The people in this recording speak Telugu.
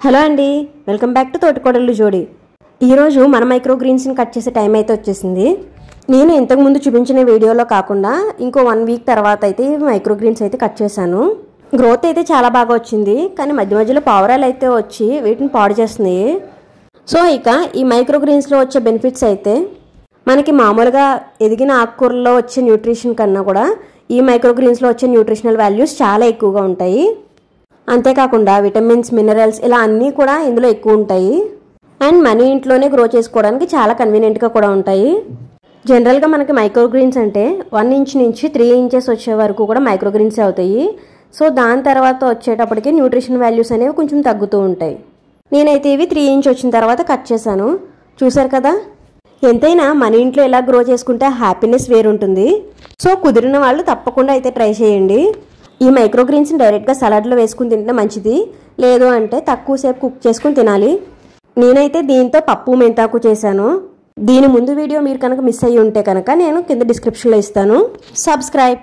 హలో అండి, వెల్కమ్ బ్యాక్ టు తోటికోడళ్ళు జోడి. ఈరోజు మన మైక్రో గ్రీన్స్ని కట్ చేసే టైం అయితే వచ్చేసింది. నేను ఇంతకుముందు చూపించిన వీడియోలో కాకుండా ఇంకో 1 వీక్ తర్వాత అయితే మైక్రో గ్రీన్స్ అయితే కట్ చేశాను. గ్రోత్ అయితే చాలా బాగా వచ్చింది, కానీ మధ్య మధ్యలో పావురాలు అయితే వచ్చి వీటిని పాడు చేస్తున్నాయి. సో ఇక ఈ మైక్రో గ్రీన్స్లో వచ్చే బెనిఫిట్స్ అయితే మనకి మామూలుగా ఎదిగిన ఆకుకూరల్లో వచ్చే న్యూట్రిషన్ కన్నా కూడా ఈ మైక్రో గ్రీన్స్లో వచ్చే న్యూట్రిషనల్ వాల్యూస్ చాలా ఎక్కువగా ఉంటాయి. అంతేకాకుండా విటమిన్స్, మినరల్స్ ఇలా అన్నీ కూడా ఇందులో ఎక్కువ ఉంటాయి. అండ్ మన ఇంట్లోనే గ్రో చేసుకోవడానికి చాలా కన్వీనియంట్గా కూడా ఉంటాయి. జనరల్గా మనకి మైక్రో గ్రీన్స్ అంటే 1 ఇంచ్ నుంచి 3 ఇంచెస్ వచ్చే వరకు కూడా మైక్రో గ్రీన్స్ అవుతాయి. సో దాని తర్వాత వచ్చేటప్పటికి న్యూట్రిషన్ వాల్యూస్ అనేవి కొంచెం తగ్గుతూ ఉంటాయి. నేనైతే ఇవి 3 ఇంచ్ వచ్చిన తర్వాత కట్ చేశాను. చూసారు కదా, ఎంతైనా మన ఇంట్లో ఎలా గ్రో చేసుకుంటే హ్యాపీనెస్ వేరుంటుంది. సో కుదిరిన వాళ్ళు తప్పకుండా అయితే ట్రై చేయండి. ఈ మైక్రో గ్రీన్స్ని డైరెక్ట్గా సలాడ్లో వేసుకుని తింటే మంచిది, లేదు అంటే తక్కువసేపు కుక్ చేసుకుని తినాలి. నేనైతే దీంతో పప్పు మెంతాకు చేశాను. దీని ముందు వీడియో మీరు కనుక మిస్ అయ్యి ఉంటే కనుక నేను కింద డిస్క్రిప్షన్లో ఇస్తాను. సబ్స్క్రైబ్.